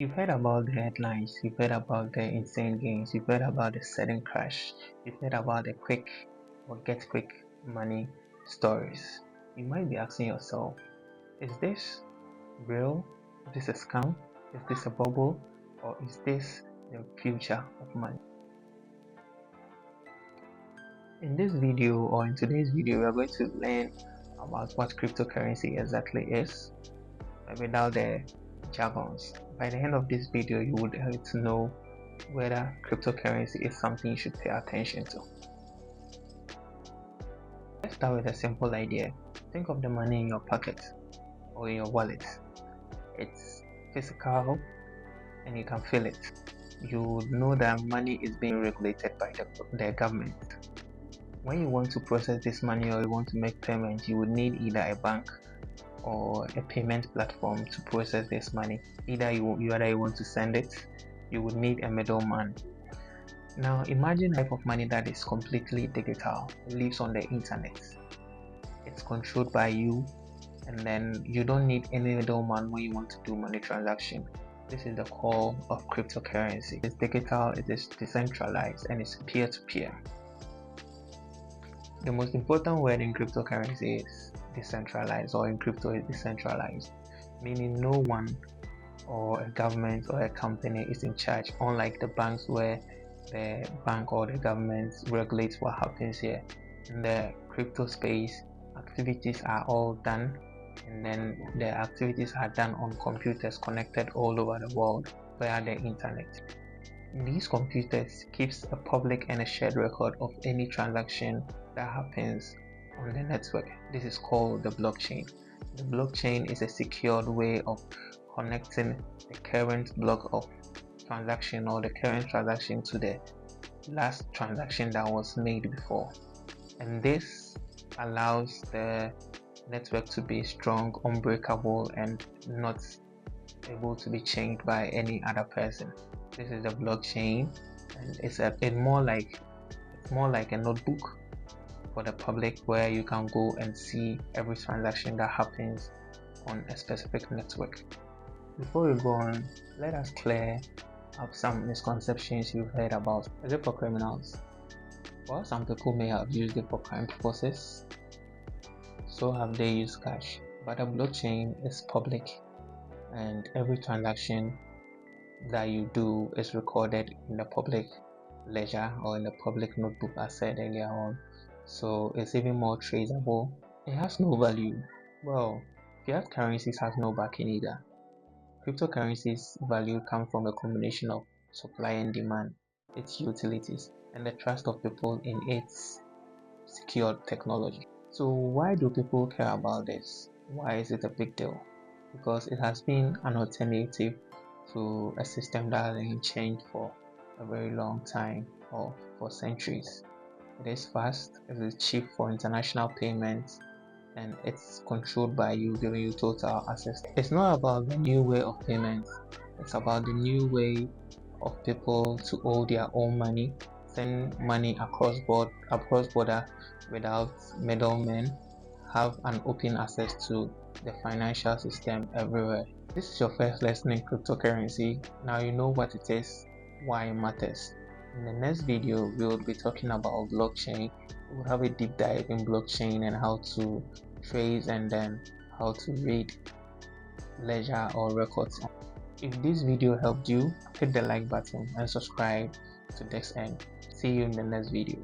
You've heard about the headlines, you've heard about the insane gains, you've heard about the sudden crash, you've heard about the quick or get quick money stories. You might be asking yourself, is this real? Is this a scam? Is this a bubble? Or is this the future of money? In this video or in today's video, we are going to learn about what cryptocurrency exactly is without the jargons. By the end of this video, you would have to know whether cryptocurrency is something you should pay attention to. Let's start with a simple idea. Think of the money in your pocket or in your wallet. It's physical and you can feel it. You would know that money is being regulated by the government. When you want to process this money or you want to make payment, you would need either a bank or a payment platform to process this money. Either you want to send it, you would need a middleman. Now imagine a type of money that is completely digital. It lives on the internet. It's controlled by you, and then you don't need any middleman when you want to do money transaction. This is the core of cryptocurrency. It's digital, it is decentralized, and it's peer-to-peer. The most important word in cryptocurrency is decentralized, or in crypto is decentralized, meaning no one or a government or a company is in charge, unlike the banks where the bank or the government regulates what happens here. In the crypto space, activities are all done, and then the activities are done on computers connected all over the world via the internet. These computers keeps a public and a shared record of any transaction that happens on the network. This is called the blockchain. The blockchain is a secured way of connecting the current block of transaction or the current transaction to the last transaction that was made before. And this allows the network to be strong, unbreakable, and not able to be changed by any other person. This is the blockchain, and it's more like a notebook for the public where you can go and see every transaction that happens on a specific network. Before we go on, let us clear up some misconceptions you've heard about. Is it for criminals? Well, some people may have used it for crime purposes, so have they used cash. But a blockchain is public, and every transaction that you do is recorded in the public ledger or in the public notebook, as said earlier on. So it's even more traceable. It has no value. Well, fiat currencies has no backing either. Cryptocurrencies value comes from a combination of supply and demand, its utilities, and the trust of people in its secured technology. So why do people care about this? Why is it a big deal? Because it has been an alternative to a system that hasn't changed for a very long time or for centuries. It is fast, it is cheap for international payments, and it's controlled by you, giving you total access. It's not about the new way of payments, it's about the new way of people to hold their own money, send money across border without middlemen, have an open access to the financial system everywhere. This is your first lesson in cryptocurrency. Now you know what it is, why it matters. In the next video, we will be talking about blockchain. We'll have a deep dive in blockchain and how to trace and then how to read ledger or records. If this video helped you, hit the like button and subscribe to Dexearn. See you in the next video.